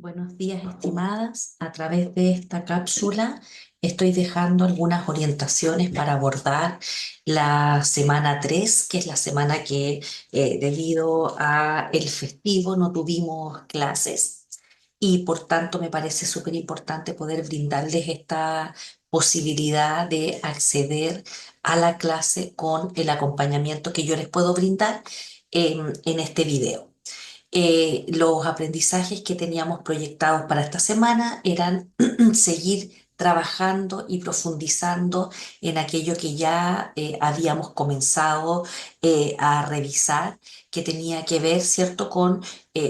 Buenos días, estimadas. A través de esta cápsula estoy dejando algunas orientaciones para abordar la semana 3, que es la semana que debido a el festivo no tuvimos clases y por tanto me parece súper importante poder brindarles esta posibilidad de acceder a la clase con el acompañamiento que yo les puedo brindar en este video. Los aprendizajes que teníamos proyectados para esta semana eran seguir trabajando y profundizando en aquello que ya habíamos comenzado a revisar, que tenía que ver, ¿cierto?, con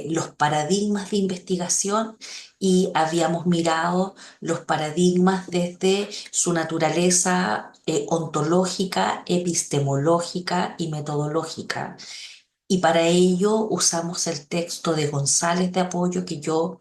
los paradigmas de investigación y habíamos mirado los paradigmas desde su naturaleza ontológica, epistemológica y metodológica. Y para ello usamos el texto de González de Apoyo que yo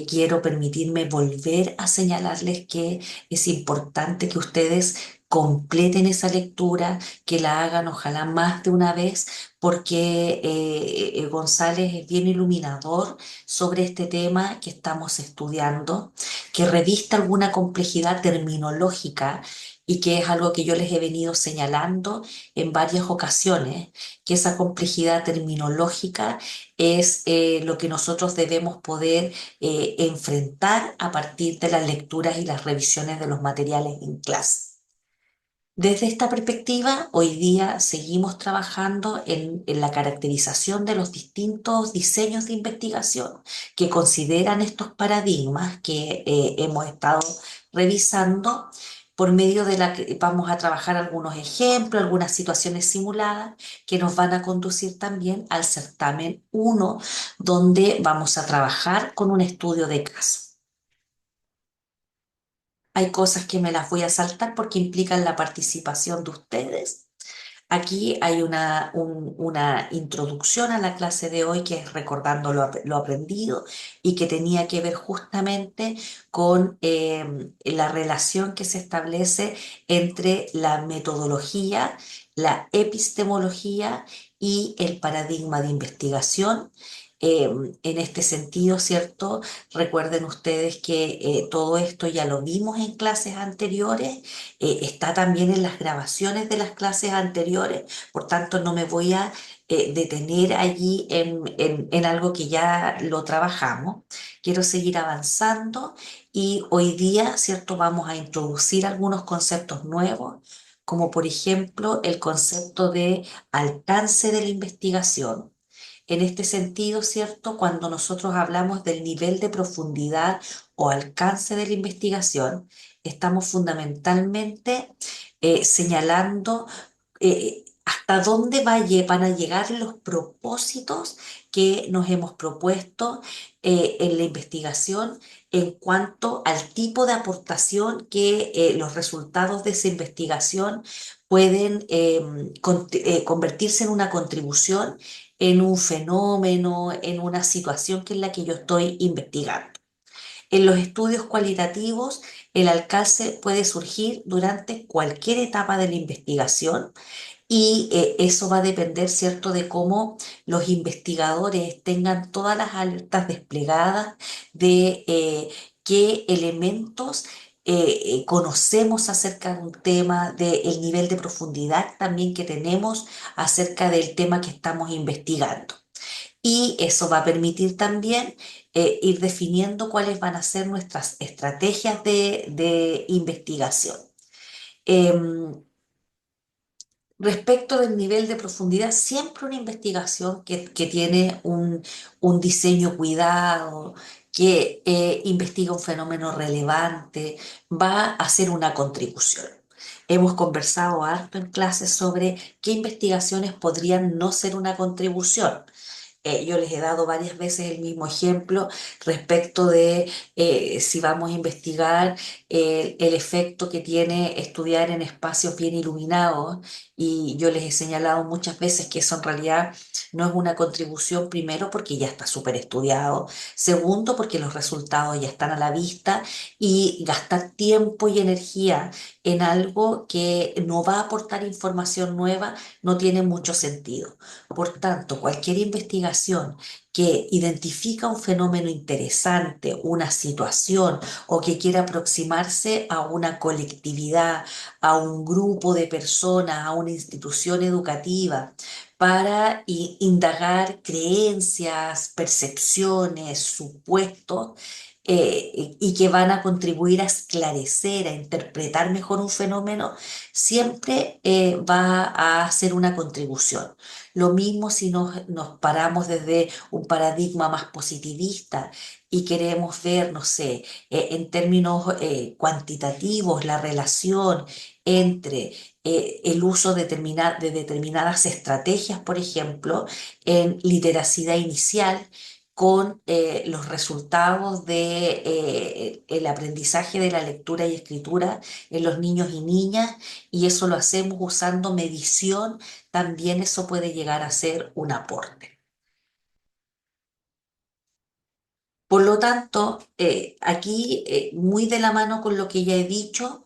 quiero permitirme volver a señalarles que es importante que ustedes completen esa lectura, que la hagan ojalá más de una vez, porque González es bien iluminador sobre este tema que estamos estudiando, que revista alguna complejidad terminológica y que es algo que yo les he venido señalando en varias ocasiones, que esa complejidad terminológica es lo que nosotros debemos poder enfrentar a partir de las lecturas y las revisiones de los materiales en clase. Desde esta perspectiva, hoy día seguimos trabajando en la caracterización de los distintos diseños de investigación que consideran estos paradigmas que hemos estado revisando, por medio de la que vamos a trabajar algunos ejemplos, algunas situaciones simuladas que nos van a conducir también al certamen uno, donde vamos a trabajar con un estudio de caso. Hay cosas que me las voy a saltar porque implican la participación de ustedes. Aquí hay una introducción a la clase de hoy que es recordando lo aprendido y que tenía que ver justamente con la relación que se establece entre la metodología, la epistemología y el paradigma de investigación. Eh, en este sentido, ¿cierto? Recuerden ustedes que todo esto ya lo vimos en clases anteriores, está también en las grabaciones de las clases anteriores, por tanto no me voy a detener allí en algo que ya lo trabajamos. Quiero seguir avanzando y hoy día, ¿cierto? Vamos a introducir algunos conceptos nuevos, como por ejemplo el concepto de alcance de la investigación. En este sentido, ¿cierto? Cuando nosotros hablamos del nivel de profundidad o alcance de la investigación, estamos fundamentalmente señalando hasta dónde van a llegar los propósitos que nos hemos propuesto en la investigación en cuanto al tipo de aportación que los resultados de esa investigación pueden convertirse en una contribución, en un fenómeno, en una situación que es la que yo estoy investigando. En los estudios cualitativos, el alcance puede surgir durante cualquier etapa de la investigación y eso va a depender, ¿cierto?, de cómo los investigadores tengan todas las alertas desplegadas de qué elementos conocemos acerca de un tema, del nivel de profundidad también que tenemos acerca del tema que estamos investigando. Y eso va a permitir también ir definiendo cuáles van a ser nuestras estrategias de investigación. Em, Respecto del nivel de profundidad, siempre una investigación que tiene un diseño cuidado, que investiga un fenómeno relevante, va a hacer una contribución. Hemos conversado harto en clases sobre qué investigaciones podrían no ser una contribución. Yo les he dado varias veces el mismo ejemplo respecto de si vamos a investigar el efecto que tiene estudiar en espacios bien iluminados, y yo les he señalado muchas veces que eso en realidad no es una contribución, primero porque ya está súper estudiado, segundo porque los resultados ya están a la vista, y gastar tiempo y energía en algo que no va a aportar información nueva, no tiene mucho sentido. Por tanto, cualquier investigación que identifica un fenómeno interesante, una situación o que quiera aproximarse a una colectividad, a un grupo de personas, a una institución educativa, para indagar creencias, percepciones, supuestos, y que van a contribuir a esclarecer, a interpretar mejor un fenómeno, siempre va a hacer una contribución. Lo mismo si nos paramos desde un paradigma más positivista y queremos ver, no sé, en términos cuantitativos, la relación entre el uso de determinadas estrategias, por ejemplo, en literacidad inicial, con los resultados de el aprendizaje de la lectura y escritura en los niños y niñas, y eso lo hacemos usando medición, también eso puede llegar a ser un aporte. Por lo tanto, aquí, muy de la mano con lo que ya he dicho,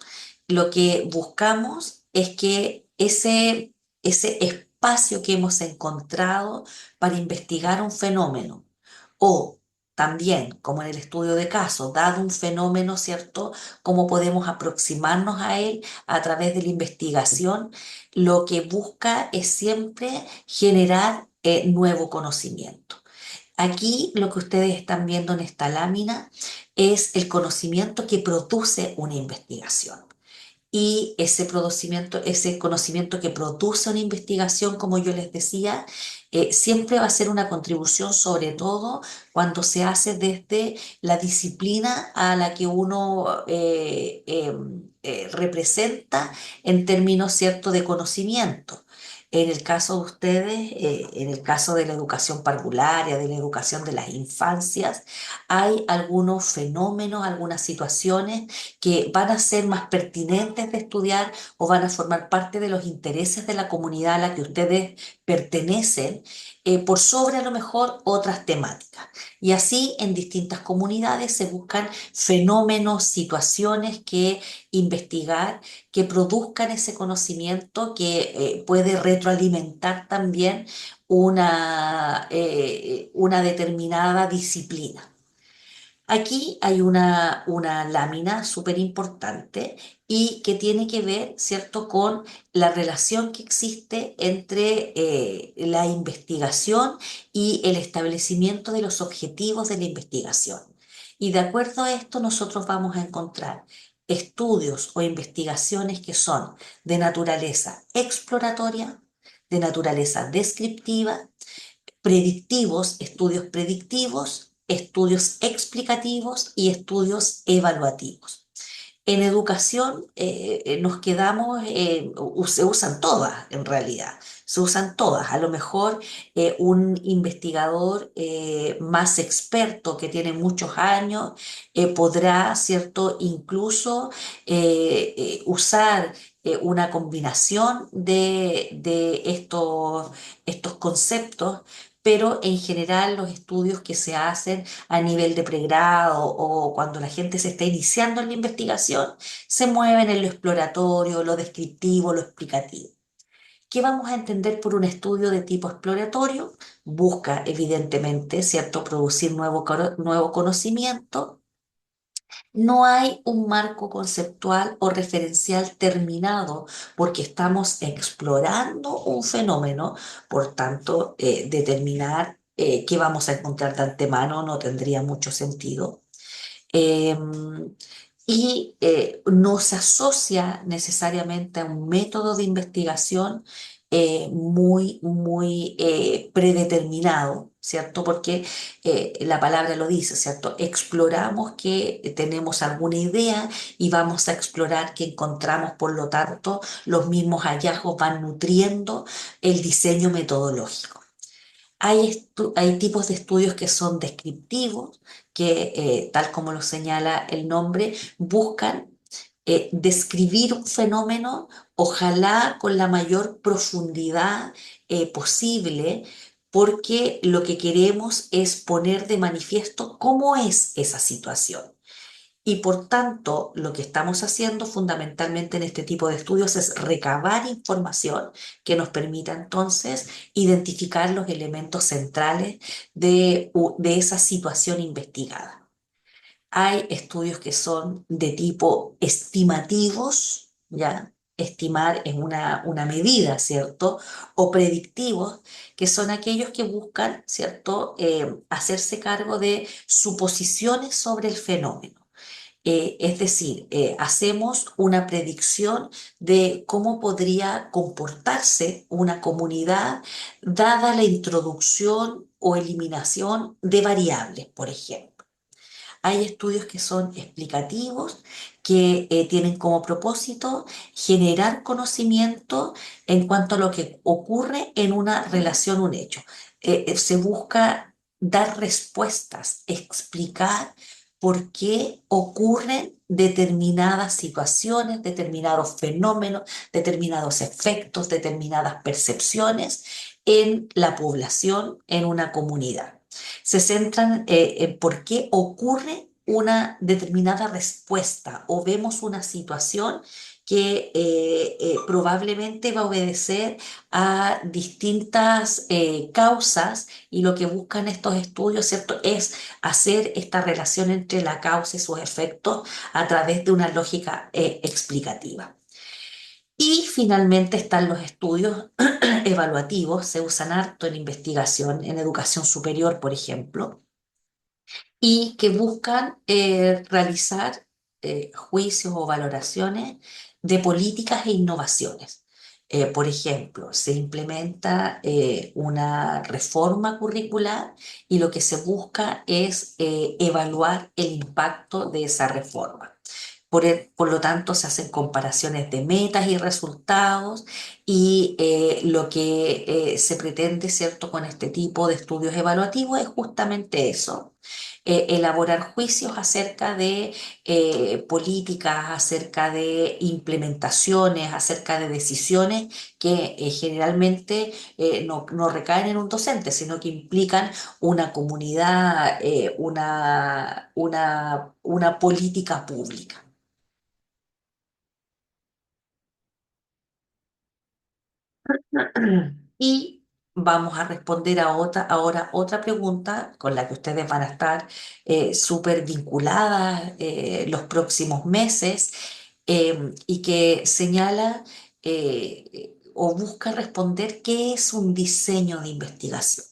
lo que buscamos es que ese espacio que hemos encontrado para investigar un fenómeno, o también, como en el estudio de caso, dado un fenómeno, ¿cierto?, cómo podemos aproximarnos a él a través de la investigación, lo que busca es siempre generar nuevo conocimiento. Aquí lo que ustedes están viendo en esta lámina es el conocimiento que produce una investigación. Y ese conocimiento que produce una investigación, como yo les decía, siempre va a ser una contribución, sobre todo cuando se hace desde la disciplina a la que uno representa en términos, ¿cierto?, de conocimiento. En el caso de ustedes, en el caso de la educación parvularia, de la educación de las infancias, hay algunos fenómenos, algunas situaciones que van a ser más pertinentes de estudiar o van a formar parte de los intereses de la comunidad a la que ustedes pertenecen, por sobre a lo mejor otras temáticas. Y así en distintas comunidades se buscan fenómenos, situaciones que investigar, que produzcan ese conocimiento que puede retroalimentar también una determinada disciplina. Aquí hay una lámina súper importante y que tiene que ver, ¿cierto?, con la relación que existe entre la investigación y el establecimiento de los objetivos de la investigación. Y de acuerdo a esto, nosotros vamos a encontrar estudios o investigaciones que son de naturaleza exploratoria, de naturaleza descriptiva, predictivos, estudios predictivos, estudios explicativos y estudios evaluativos. En educación nos quedamos, se usan todas en realidad, se usan todas. A lo mejor un investigador más experto que tiene muchos años podrá, ¿cierto?, incluso usar una combinación de estos conceptos, pero en general los estudios que se hacen a nivel de pregrado o cuando la gente se está iniciando en la investigación, se mueven en lo exploratorio, lo descriptivo, lo explicativo. ¿Qué vamos a entender por un estudio de tipo exploratorio? Busca, evidentemente, ¿cierto?, producir nuevo conocimiento. No hay un marco conceptual o referencial terminado porque estamos explorando un fenómeno, por tanto, determinar qué vamos a encontrar de antemano no tendría mucho sentido. Eh, no se asocia necesariamente a un método de investigación muy predeterminado, ¿cierto? Porque la palabra lo dice, ¿cierto? Exploramos que tenemos alguna idea y vamos a explorar que encontramos, por lo tanto, los mismos hallazgos van nutriendo el diseño metodológico. Hay tipos de estudios que son descriptivos, que tal como lo señala el nombre, buscan describir un fenómeno, ojalá con la mayor profundidad posible, porque lo que queremos es poner de manifiesto cómo es esa situación. Y por tanto, lo que estamos haciendo fundamentalmente en este tipo de estudios es recabar información que nos permita entonces identificar los elementos centrales de esa situación investigada. Hay estudios que son de tipo estimativos, ¿ya? Estimar es una medida, ¿cierto? O predictivos, que son aquellos que buscan, ¿cierto? Hacerse cargo de suposiciones sobre el fenómeno. Es decir, hacemos una predicción de cómo podría comportarse una comunidad dada la introducción o eliminación de variables, por ejemplo. Hay estudios que son explicativos, que tienen como propósito generar conocimiento en cuanto a lo que ocurre en una relación, un hecho. Se busca dar respuestas, explicar por qué ocurren determinadas situaciones, determinados fenómenos, determinados efectos, determinadas percepciones en la población, en una comunidad. Se centran en por qué ocurre una determinada respuesta o vemos una situación que probablemente va a obedecer a distintas causas, y lo que buscan estos estudios, ¿cierto?, es hacer esta relación entre la causa y sus efectos a través de una lógica explicativa. Y finalmente están los estudios evaluativos, se usan harto en investigación, en educación superior, por ejemplo, y que buscan realizar juicios o valoraciones de políticas e innovaciones. Por ejemplo, se implementa una reforma curricular y lo que se busca es evaluar el impacto de esa reforma. Por lo tanto, se hacen comparaciones de metas y resultados, y lo que se pretende, ¿cierto?, con este tipo de estudios evaluativos es justamente eso, elaborar juicios acerca de políticas, acerca de implementaciones, acerca de decisiones que generalmente no recaen en un docente, sino que implican una comunidad, una política pública. Y vamos a responder ahora otra pregunta con la que ustedes van a estar súper vinculadas los próximos meses, y que señala o busca responder qué es un diseño de investigación.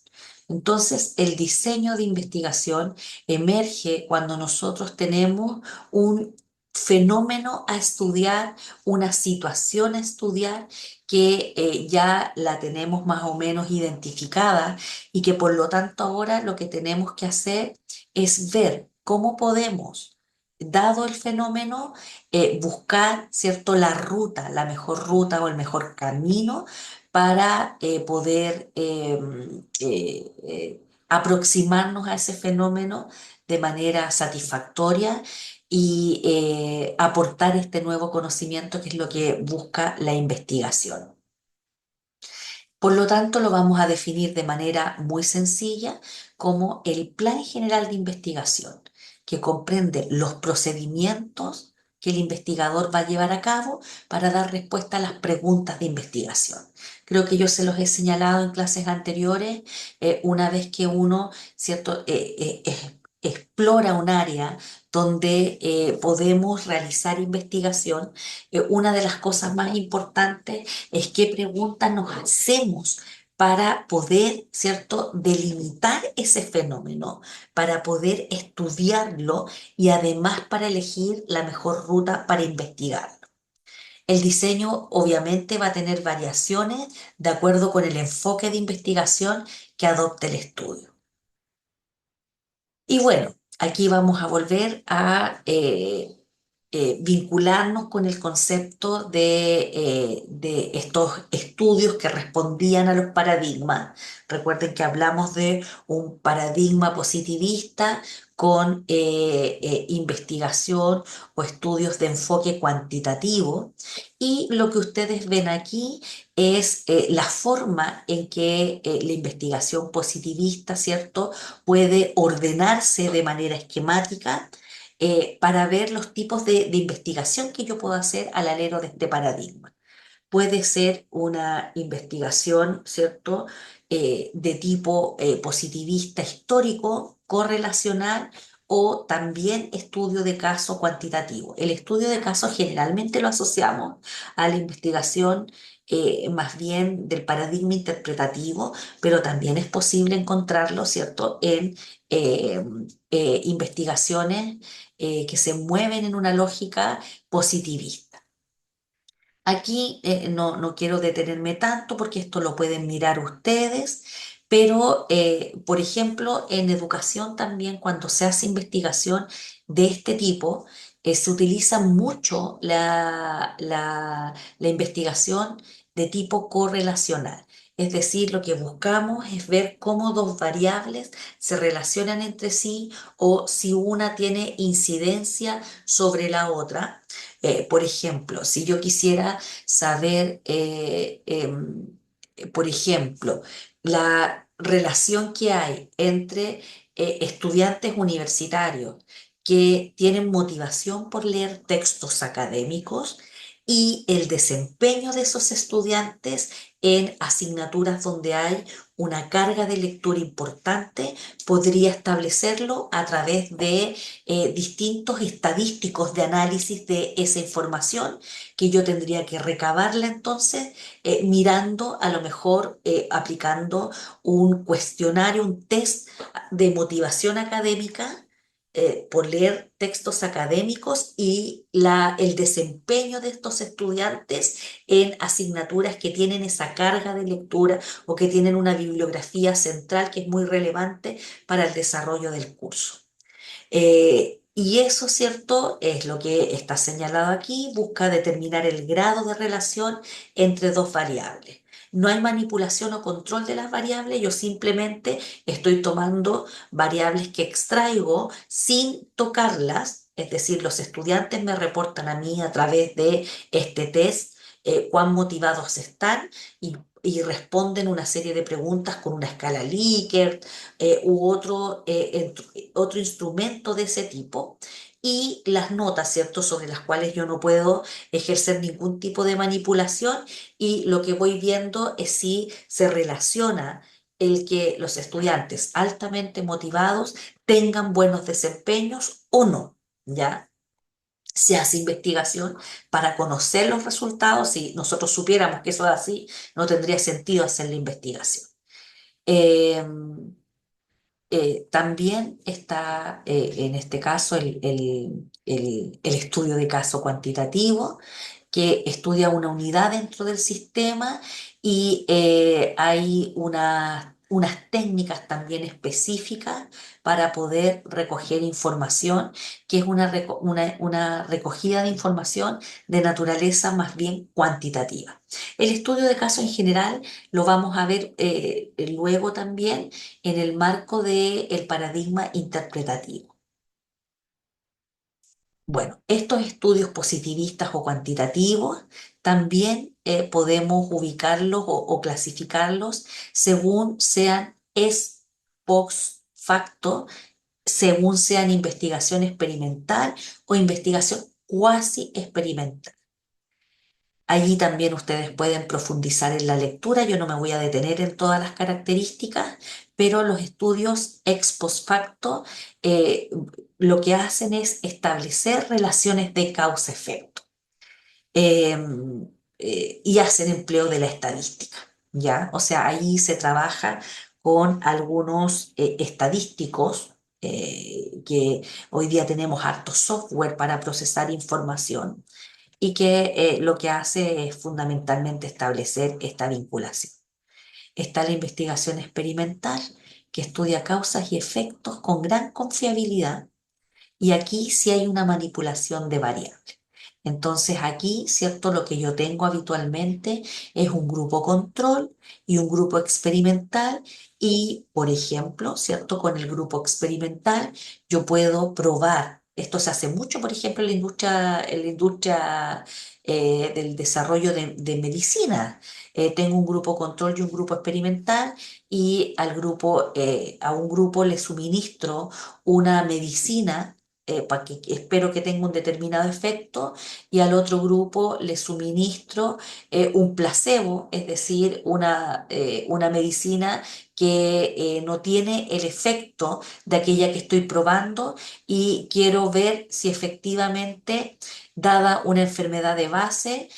Entonces, el diseño de investigación emerge cuando nosotros tenemos un fenómeno a estudiar, una situación a estudiar, que ya la tenemos más o menos identificada, y que por lo tanto ahora lo que tenemos que hacer es ver cómo podemos, dado el fenómeno, buscar, ¿cierto?, la ruta, la mejor ruta o el mejor camino para poder aproximarnos a ese fenómeno de manera satisfactoria y aportar este nuevo conocimiento, que es lo que busca la investigación. Por lo tanto, lo vamos a definir de manera muy sencilla como el Plan General de Investigación, que comprende los procedimientos que el investigador va a llevar a cabo para dar respuesta a las preguntas de investigación. Creo que yo se los he señalado en clases anteriores. Una vez que uno, ¿cierto?, explora un área donde podemos realizar investigación, una de las cosas más importantes es qué preguntas nos hacemos para poder, ¿cierto?, delimitar ese fenómeno, para poder estudiarlo y además para elegir la mejor ruta para investigarlo. El diseño obviamente va a tener variaciones de acuerdo con el enfoque de investigación que adopte el estudio. Y bueno, aquí vamos a volver a vincularnos con el concepto de estos estudios que respondían a los paradigmas. Recuerden que hablamos de un paradigma positivista con investigación o estudios de enfoque cuantitativo. Y lo que ustedes ven aquí es la forma en que la investigación positivista, ¿cierto?, puede ordenarse de manera esquemática para ver los tipos de investigación que yo puedo hacer al alero de este paradigma. Puede ser una investigación, ¿cierto?, de tipo positivista histórico, correlacional o también estudio de caso cuantitativo. El estudio de caso generalmente lo asociamos a la investigación más bien del paradigma interpretativo, pero también es posible encontrarlo, ¿cierto?, en eh, investigaciones que se mueven en una lógica positivista. Aquí no quiero detenerme tanto porque esto lo pueden mirar ustedes, pero por ejemplo en educación también cuando se hace investigación de este tipo, se utiliza mucho la investigación de tipo correlacional. Es decir, lo que buscamos es ver cómo dos variables se relacionan entre sí o si una tiene incidencia sobre la otra. Por ejemplo, si yo quisiera saber, por ejemplo, la relación que hay entre estudiantes universitarios que tienen motivación por leer textos académicos y el desempeño de esos estudiantes en asignaturas donde hay una carga de lectura importante, podría establecerlo a través de distintos estadísticos de análisis de esa información que yo tendría que recabarla entonces mirando, a lo mejor aplicando un cuestionario, un test de motivación académica por leer textos académicos y el desempeño de estos estudiantes en asignaturas que tienen esa carga de lectura o que tienen una bibliografía central que es muy relevante para el desarrollo del curso. Y eso, ¿cierto? Es lo que está señalado aquí, busca determinar el grado de relación entre dos variables. No hay manipulación o control de las variables, yo simplemente estoy tomando variables que extraigo sin tocarlas, es decir, los estudiantes me reportan a mí a través de este test cuán motivados están y responden una serie de preguntas con una escala Likert u otro instrumento de ese tipo y las notas, ¿cierto?, sobre las cuales yo no puedo ejercer ningún tipo de manipulación y lo que voy viendo es si se relaciona el que los estudiantes altamente motivados tengan buenos desempeños o no, ¿ya? Se hace investigación para conocer los resultados. Si nosotros supiéramos que eso es así, no tendría sentido hacer la investigación. Eh, También está en este caso el estudio de caso cuantitativo, que estudia una unidad dentro del sistema y hay unas técnicas también específicas para poder recoger información, que es una recogida de información de naturaleza más bien cuantitativa. El estudio de caso en general lo vamos a ver luego también en el marco del paradigma interpretativo. Bueno, estos estudios positivistas o cuantitativos también podemos ubicarlos o clasificarlos según sean ex post facto, según sean investigación experimental o investigación cuasi experimental. Allí también ustedes pueden profundizar en la lectura. Yo no me voy a detener en todas las características, pero los estudios ex post facto eh, lo que hacen es establecer relaciones de causa-efecto eh, y hacen empleo de la estadística, ¿ya? O sea, ahí se trabaja con algunos estadísticos que hoy día tenemos harto software para procesar información y que lo que hace es fundamentalmente establecer esta vinculación. Está la investigación experimental, que estudia causas y efectos con gran confiabilidad, y aquí sí hay una manipulación de variables. Entonces aquí, ¿cierto? Lo que yo tengo habitualmente es un grupo control y un grupo experimental y, por ejemplo, ¿cierto? Con el grupo experimental yo puedo probar. Esto se hace mucho, por ejemplo, en la industria del desarrollo de medicina. Tengo un grupo control y un grupo experimental y a un grupo le suministro una medicina para que espero que tenga un determinado efecto, y al otro grupo le suministro un placebo, es decir, una medicina que no tiene el efecto de aquella que estoy probando, y quiero ver si efectivamente, dada una enfermedad de base,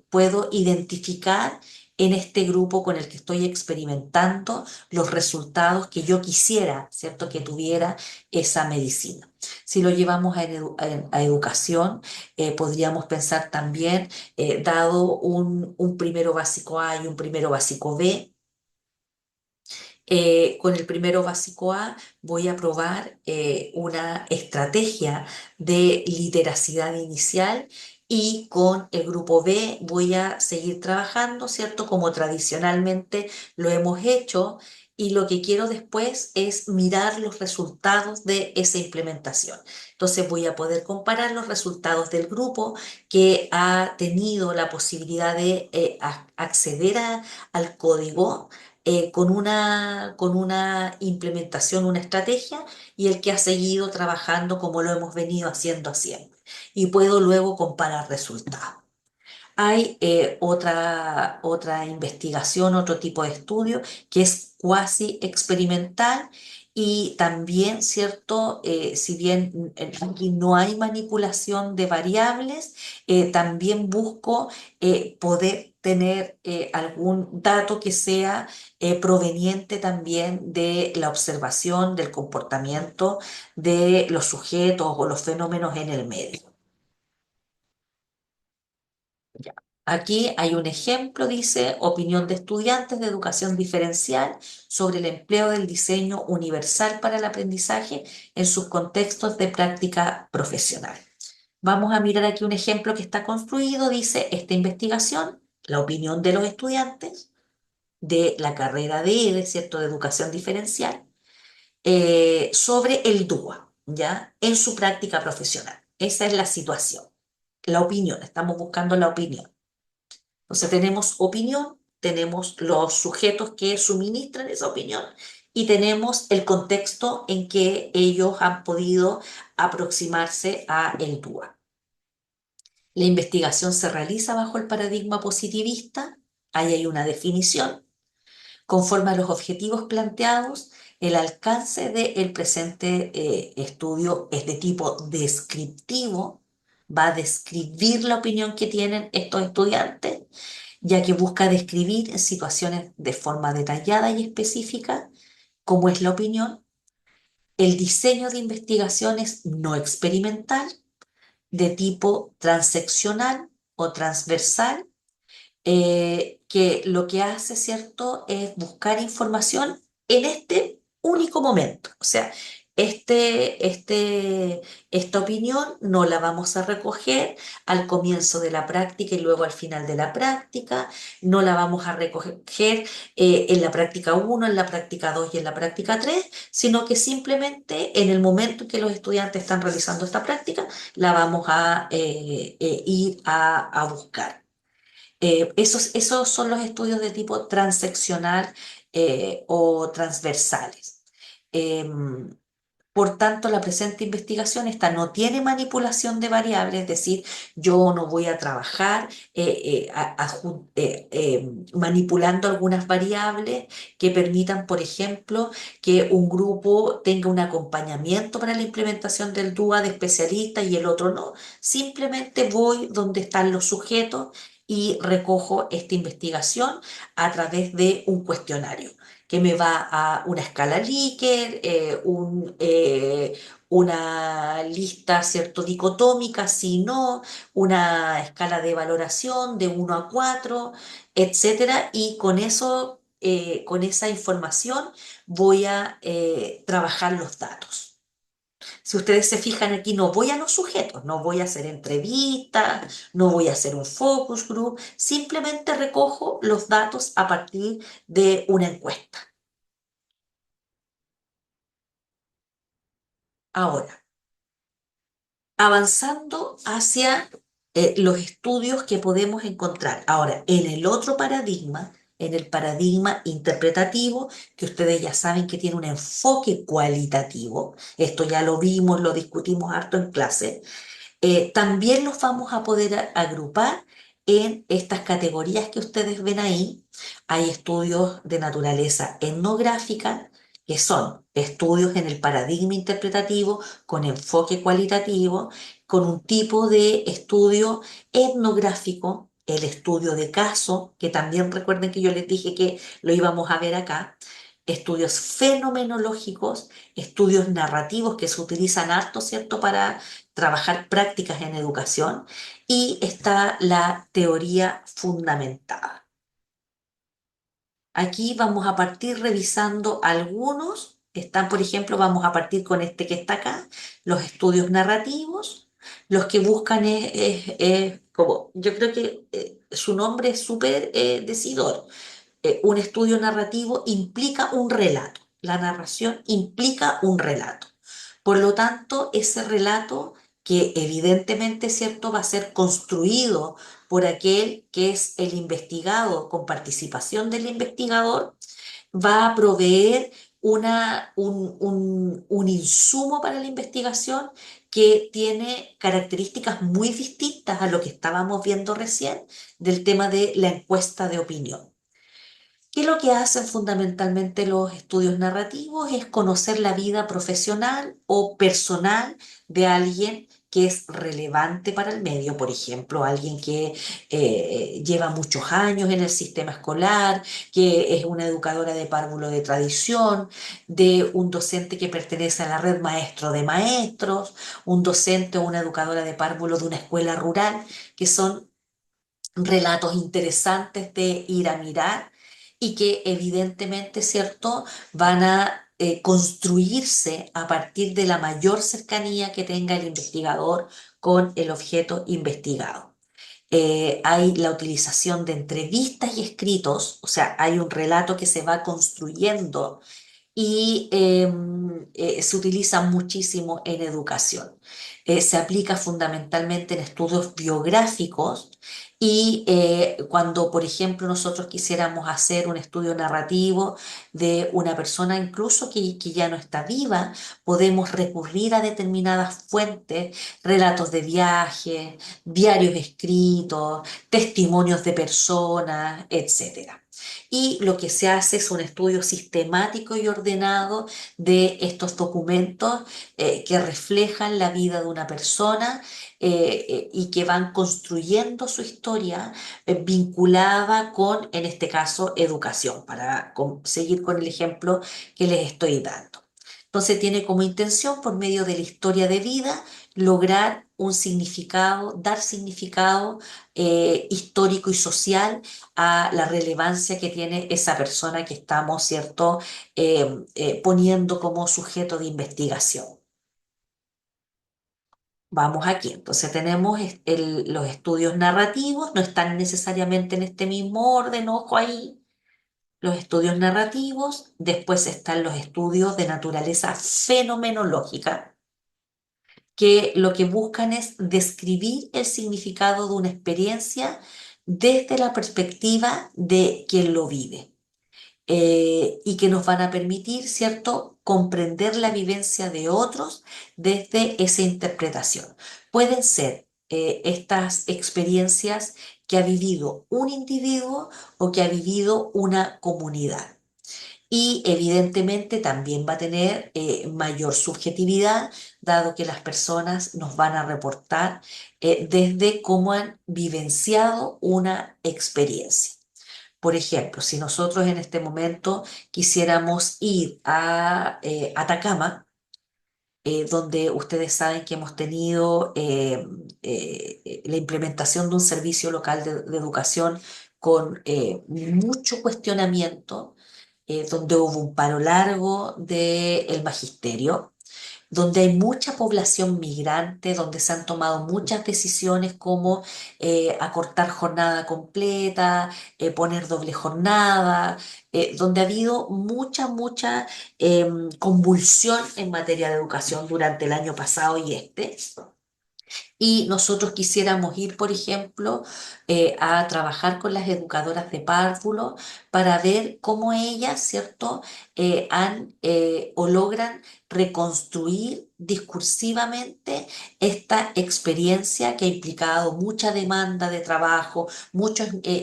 puedo identificar en este grupo con el que estoy experimentando los resultados que yo quisiera, ¿cierto?, que tuviera esa medicina. Si lo llevamos a educación, podríamos pensar también, dado un primero básico A y un primero básico B, con el primero básico A voy a probar una estrategia de literacidad inicial, y con el grupo B voy a seguir trabajando, ¿cierto? Como tradicionalmente lo hemos hecho, y lo que quiero después es mirar los resultados de esa implementación. Entonces voy a poder comparar los resultados del grupo que ha tenido la posibilidad de acceder al código con una implementación, una estrategia, y el que ha seguido trabajando como lo hemos venido haciendo siempre. Y puedo luego comparar resultados. Hay otra investigación, otro tipo de estudio que es cuasi experimental, y también, ¿cierto? Si bien aquí no hay manipulación de variables, también busco poder tener algún dato que sea proveniente también de la observación del comportamiento de los sujetos o los fenómenos en el medio. Ya. Aquí hay un ejemplo, dice: opinión de estudiantes de educación diferencial sobre el empleo del diseño universal para el aprendizaje en sus contextos de práctica profesional. Vamos a mirar aquí un ejemplo que está construido. Dice: esta investigación, la opinión de los estudiantes de la carrera ¿cierto?, de educación diferencial, sobre el DUA, ¿ya?, en su práctica profesional. Esa es la situación, la opinión, estamos buscando la opinión. Entonces tenemos opinión, tenemos los sujetos que suministran esa opinión, y tenemos el contexto en que ellos han podido aproximarse a el DUA. La investigación se realiza bajo el paradigma positivista. Ahí hay una definición. Conforme a los objetivos planteados, el alcance del presente estudio es de tipo descriptivo, va a describir la opinión que tienen estos estudiantes, ya que busca describir en situaciones de forma detallada y específica cómo es la opinión. El diseño de investigación es no experimental, de tipo transeccional o transversal, que lo que hace, ¿cierto?, es buscar información en este único momento. O sea, esta opinión no la vamos a recoger al comienzo de la práctica y luego al final de la práctica, no la vamos a recoger en la práctica uno, en la práctica 2 y en la práctica 3, sino que simplemente en el momento en que los estudiantes están realizando esta práctica, la vamos a ir a buscar. Esos son los estudios de tipo transeccional o transversales. Em, por tanto, la presente investigación esta no tiene manipulación de variables, es decir, yo no voy a trabajar manipulando algunas variables que permitan, por ejemplo, que un grupo tenga un acompañamiento para la implementación del DUA de especialista y el otro no. Simplemente voy donde están los sujetos y recojo esta investigación a través de un cuestionario que me va a una escala Likert, una lista, ¿cierto?, dicotómica, si no, una escala de valoración de 1 a 4, etcétera, y con eso, con esa información voy a trabajar los datos. Si ustedes se fijan aquí, no voy a los sujetos, no voy a hacer entrevistas, no voy a hacer un focus group, simplemente recojo los datos a partir de una encuesta. Ahora, avanzando hacia los estudios que podemos encontrar. Ahora, en el otro paradigma, en el paradigma interpretativo, que ustedes ya saben que tiene un enfoque cualitativo. Esto ya lo vimos, lo discutimos harto en clase. También los vamos a poder agrupar en estas categorías que ustedes ven ahí. Hay estudios de naturaleza etnográfica, que son estudios en el paradigma interpretativo con enfoque cualitativo, con un tipo de estudio etnográfico, el estudio de caso, que también recuerden que yo les dije que lo íbamos a ver acá, estudios fenomenológicos, estudios narrativos que se utilizan harto, ¿cierto?, para trabajar prácticas en educación, y está la teoría fundamentada. Aquí vamos a partir revisando algunos. Están, por ejemplo, vamos a partir con este que está acá, los estudios narrativos. Los que buscan como, yo creo que su nombre es súper decidor. Un estudio narrativo implica un relato. La narración implica un relato. Por lo tanto, ese relato, que evidentemente, ¿cierto?, va a ser construido por aquel que es el investigado con participación del investigador, va a proveer un insumo para la investigación que tiene características muy distintas a lo que estábamos viendo recién del tema de la encuesta de opinión. ¿Qué es lo que hacen fundamentalmente los estudios narrativos? Es conocer la vida profesional o personal de alguien que es relevante para el medio, por ejemplo, alguien que lleva muchos años en el sistema escolar, que es una educadora de párvulo de tradición, de un docente que pertenece a la red maestro de maestros, un docente o una educadora de párvulo de una escuela rural, que son relatos interesantes de ir a mirar y que evidentemente, ¿cierto?, van a construirse a partir de la mayor cercanía que tenga el investigador con el objeto investigado. Hay la utilización de entrevistas y escritos, o sea, hay un relato que se va construyendo y se utiliza muchísimo en educación. Se aplica fundamentalmente en estudios biográficos y cuando, por ejemplo, nosotros quisiéramos hacer un estudio narrativo de una persona incluso que ya no está viva, podemos recurrir a determinadas fuentes, relatos de viaje, diarios escritos, testimonios de personas, etcétera. Y lo que se hace es un estudio sistemático y ordenado de estos documentos que reflejan la vida de una persona y que van construyendo su historia vinculada con, en este caso, educación, para seguir con el ejemplo que les estoy dando. Entonces tiene como intención, por medio de la historia de vida, lograr un significado, dar significado histórico y social a la relevancia que tiene esa persona que estamos, ¿cierto?, poniendo como sujeto de investigación. Vamos aquí. Entonces tenemos los estudios narrativos, no están necesariamente en este mismo orden, ojo ahí. Los estudios narrativos, después están los estudios de naturaleza fenomenológica, que lo que buscan es describir el significado de una experiencia desde la perspectiva de quien lo vive. Y que nos van a permitir, ¿cierto?, comprender la vivencia de otros desde esa interpretación. Pueden ser estas experiencias que ha vivido un individuo o que ha vivido una comunidad. Y evidentemente también va a tener mayor subjetividad, dado que las personas nos van a reportar desde cómo han vivenciado una experiencia. Por ejemplo, si nosotros en este momento quisiéramos ir a Atacama, donde ustedes saben que hemos tenido la implementación de un servicio local de educación con mucho cuestionamiento, donde hubo un paro largo del magisterio, donde hay mucha población migrante, donde se han tomado muchas decisiones como acortar jornada completa, poner doble jornada, donde ha habido mucha convulsión en materia de educación durante el año pasado y este. Y nosotros quisiéramos ir, por ejemplo, a trabajar con las educadoras de párvulo para ver cómo ellas, ¿cierto?, han o logran reconstruir discursivamente esta experiencia que ha implicado mucha demanda de trabajo,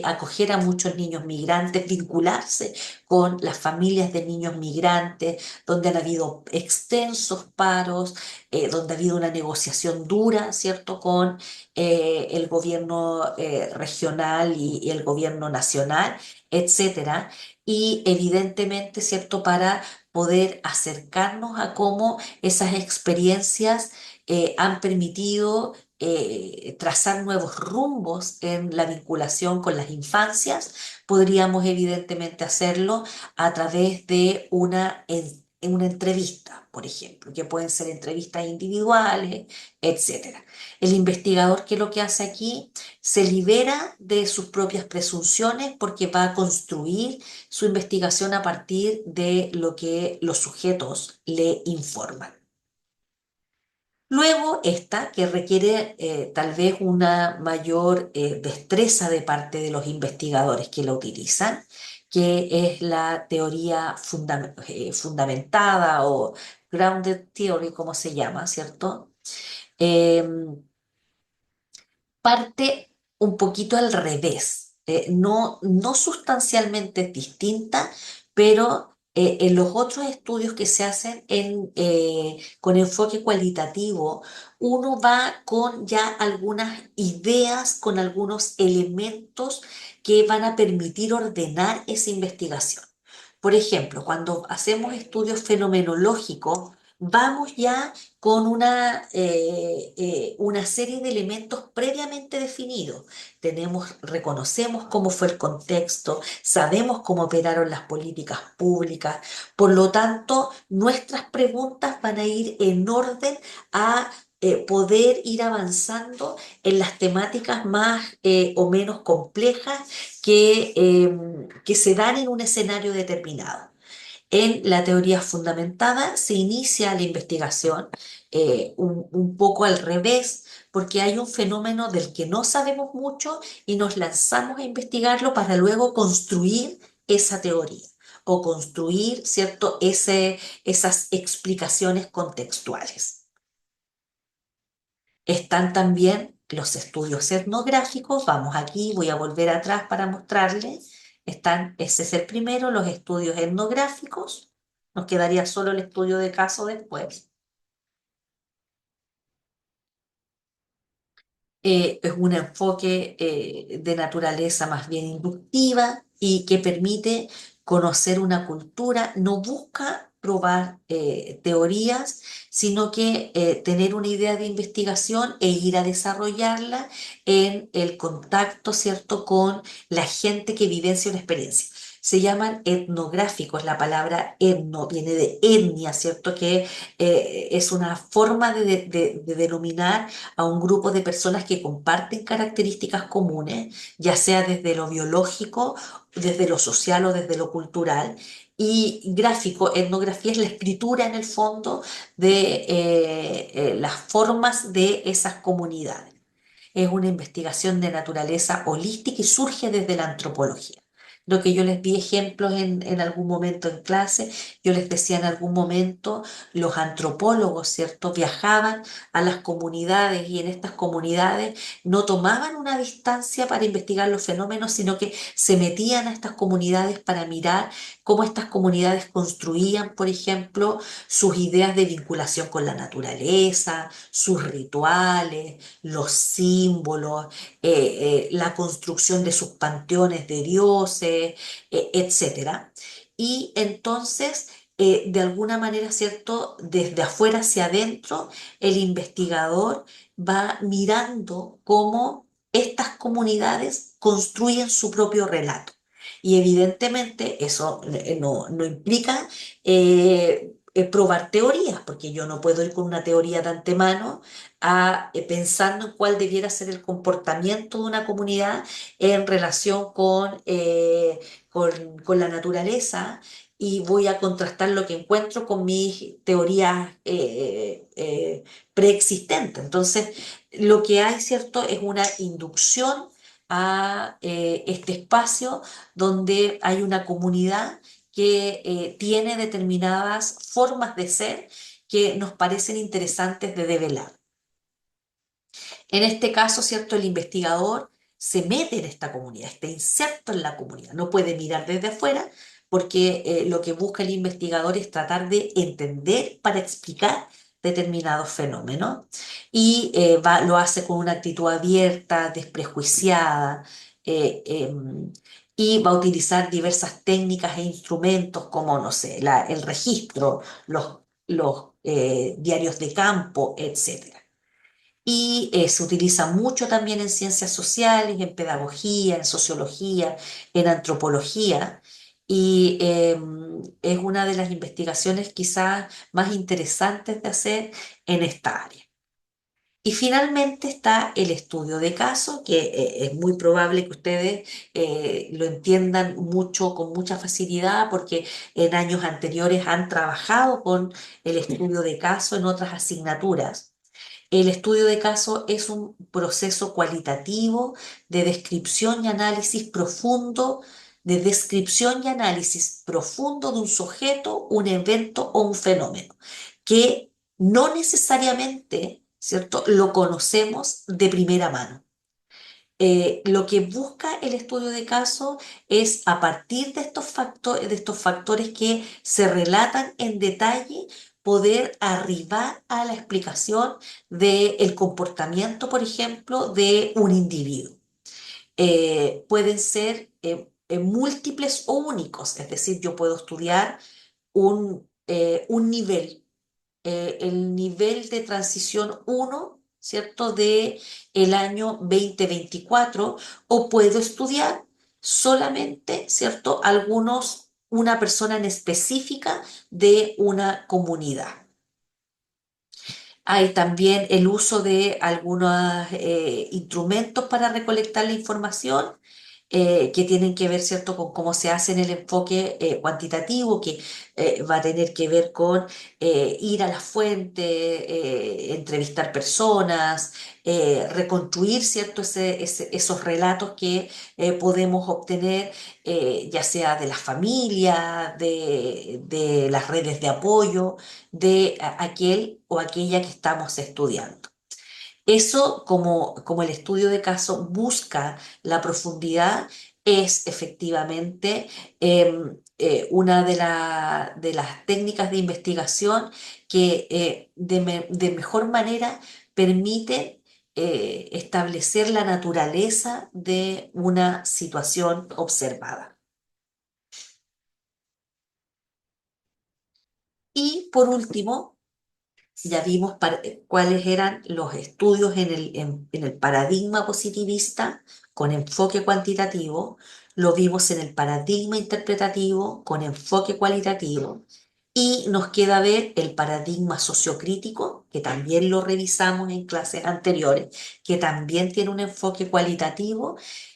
acoger a muchos niños migrantes, vincularse con las familias de niños migrantes, donde han habido extensos paros, donde ha habido una negociación dura, ¿cierto?, con el gobierno regional y el gobierno nacional, etcétera. Y evidentemente, ¿cierto?, para poder acercarnos a cómo esas experiencias han permitido trazar nuevos rumbos en la vinculación con las infancias. Podríamos evidentemente hacerlo a través de en una entrevista, por ejemplo, que pueden ser entrevistas individuales, etcétera. El investigador, ¿qué es lo que hace aquí? Se libera de sus propias presunciones porque va a construir su investigación a partir de lo que los sujetos le informan. Luego, esta, que requiere tal vez una mayor destreza de parte de los investigadores que la utilizan, que es la teoría fundamentada o grounded theory, como se llama, ¿cierto? Em, Parte un poquito al revés, no sustancialmente distinta, pero en los otros estudios que se hacen con enfoque cualitativo, uno va con ya algunas ideas, con algunos elementos que van a permitir ordenar esa investigación. Por ejemplo, cuando hacemos estudios fenomenológicos, vamos ya con una serie de elementos previamente definidos. Reconocemos cómo fue el contexto, sabemos cómo operaron las políticas públicas, por lo tanto, nuestras preguntas van a ir en orden a poder ir avanzando en las temáticas más o menos complejas que se dan en un escenario determinado. En la teoría fundamentada se inicia la investigación un poco al revés, porque hay un fenómeno del que no sabemos mucho y nos lanzamos a investigarlo para luego construir esa teoría o construir, ¿cierto?, esas explicaciones contextuales. Están también los estudios etnográficos. Vamos aquí, voy a volver atrás para mostrarles. Ese es el primero, los estudios etnográficos. Nos quedaría solo el estudio de caso después. Es un enfoque de naturaleza más bien inductiva y que permite conocer una cultura, no busca probar teorías, sino que tener una idea de investigación e ir a desarrollarla en el contacto, ¿cierto?, con la gente que vivencia una experiencia. Se llaman etnográficos, la palabra etno viene de etnia, ¿cierto?, que es una forma de denominar a un grupo de personas que comparten características comunes, ya sea desde lo biológico, desde lo social o desde lo cultural. Y gráfico, etnografía es la escritura en el fondo de las formas de esas comunidades. Es una investigación de naturaleza holística y surge desde la antropología. Lo que yo les di ejemplos en algún momento en clase, yo les decía en algún momento, los antropólogos, ¿cierto?, viajaban a las comunidades y en estas comunidades no tomaban una distancia para investigar los fenómenos, sino que se metían a estas comunidades para mirar cómo estas comunidades construían, por ejemplo, sus ideas de vinculación con la naturaleza, sus rituales, los símbolos, la construcción de sus panteones de dioses, etcétera. Y entonces, de alguna manera, ¿cierto?, desde afuera hacia adentro, el investigador va mirando cómo estas comunidades construyen su propio relato. Y evidentemente eso no implica probar teorías, porque yo no puedo ir con una teoría de antemano pensando en cuál debiera ser el comportamiento de una comunidad en relación con la naturaleza y voy a contrastar lo que encuentro con mis teorías preexistentes. Entonces, lo que hay, ¿cierto?, es una inducción a este espacio donde hay una comunidad que tiene determinadas formas de ser que nos parecen interesantes de develar. En este caso, ¿cierto? El investigador se mete en esta comunidad, está inserto en la comunidad, no puede mirar desde afuera porque lo que busca el investigador es tratar de entender para explicar determinados fenómenos y lo hace con una actitud abierta, desprejuiciada, y va a utilizar diversas técnicas e instrumentos como, no sé, el registro, los diarios de campo, etcétera. Y se utiliza mucho también en ciencias sociales, en pedagogía, en sociología, en antropología, y es una de las investigaciones quizás más interesantes de hacer en esta área. Y finalmente está el estudio de caso, que es muy probable que ustedes lo entiendan mucho, con mucha facilidad, porque en años anteriores han trabajado con el estudio de caso en otras asignaturas. El estudio de caso es un proceso cualitativo de descripción y análisis profundo, de descripción y análisis profundo de un sujeto, un evento o un fenómeno, que no necesariamente, ¿cierto?, lo conocemos de primera mano. Lo que busca el estudio de caso es, a partir de estos factores que se relatan en detalle, poder arribar a la explicación del comportamiento, por ejemplo, de un individuo. Pueden ser múltiples o únicos, es decir, yo puedo estudiar un nivel, el nivel de transición uno, ¿cierto?, de el año 2024, o puedo estudiar solamente, ¿cierto?, una persona en específica de una comunidad. Hay también el uso de algunos instrumentos para recolectar la información que tienen que ver, ¿cierto?, con cómo se hace en el enfoque cuantitativo, que va a tener que ver con ir a la fuente, entrevistar personas, reconstruir, ¿cierto?, esos relatos que podemos obtener, ya sea de la familia, de las redes de apoyo, de aquel o aquella que estamos estudiando. Eso, como el estudio de caso busca la profundidad, es efectivamente una de las técnicas de investigación que de mejor manera permite establecer la naturaleza de una situación observada. Y por último, ya vimos cuáles eran los estudios en el paradigma positivista con enfoque cuantitativo, lo vimos en el paradigma interpretativo con enfoque cualitativo, y nos queda ver el paradigma sociocrítico, que también lo revisamos en clases anteriores, que también tiene un enfoque cualitativo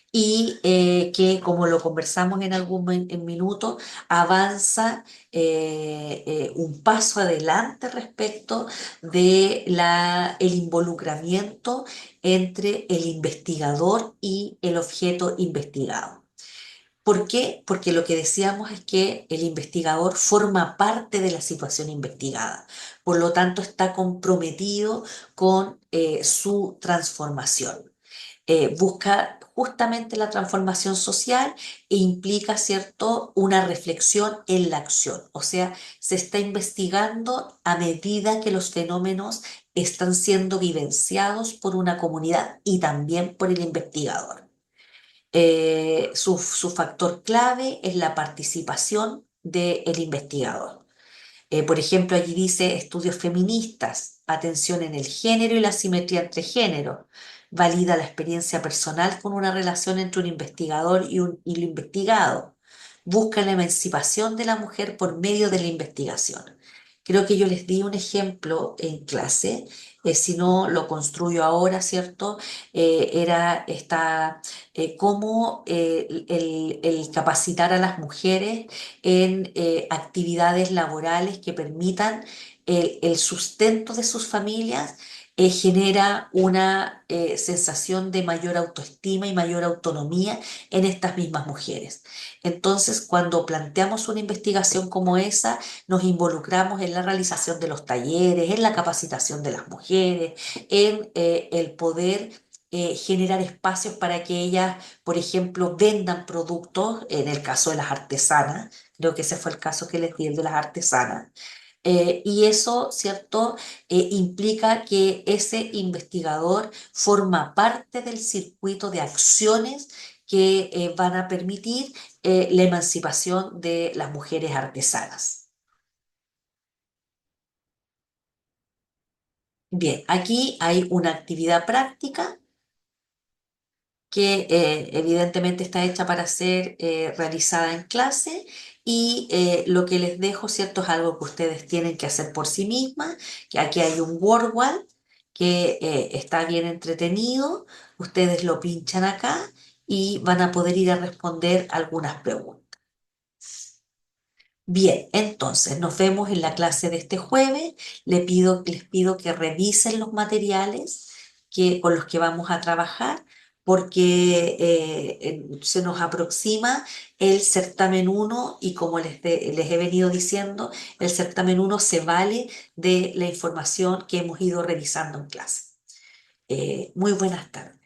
y que, como lo conversamos en algún minuto, avanza un paso adelante respecto de el involucramiento entre el investigador y el objeto investigado. ¿Por qué? Porque lo que decíamos es que el investigador forma parte de la situación investigada, por lo tanto está comprometido con su transformación. Busca justamente la transformación social e implica, ¿cierto?, una reflexión en la acción. O sea, se está investigando a medida que los fenómenos están siendo vivenciados por una comunidad y también por el investigador. Su factor clave es la participación del investigador. Por ejemplo, allí dice estudios feministas, atención en el género y la simetría entre géneros. Valida la experiencia personal con una relación entre un investigador y lo investigado. Busca la emancipación de la mujer por medio de la investigación. Creo que yo les di un ejemplo en clase, si no lo construyo ahora, ¿cierto? Era cómo el capacitar a las mujeres en actividades laborales que permitan el sustento de sus familias. Genera una sensación de mayor autoestima y mayor autonomía en estas mismas mujeres. Entonces, cuando planteamos una investigación como esa, nos involucramos en la realización de los talleres, en la capacitación de las mujeres, en el poder generar espacios para que ellas, por ejemplo, vendan productos, en el caso de las artesanas, creo que ese fue el caso que les di, el de las artesanas. Y eso, ¿cierto? Implica que ese investigador forma parte del circuito de acciones que van a permitir la emancipación de las mujeres artesanas. Bien, aquí hay una actividad práctica que evidentemente está hecha para ser realizada en clase y lo que les dejo, ¿cierto? Es algo que ustedes tienen que hacer por sí mismas, que aquí hay un WordWall que está bien entretenido, ustedes lo pinchan acá y van a poder ir a responder algunas preguntas. Bien, entonces nos vemos en la clase de este jueves. Les pido que revisen los materiales con los que vamos a trabajar porque se nos aproxima el certamen uno y como les he venido diciendo, el certamen uno se vale de la información que hemos ido revisando en clase. Muy buenas tardes.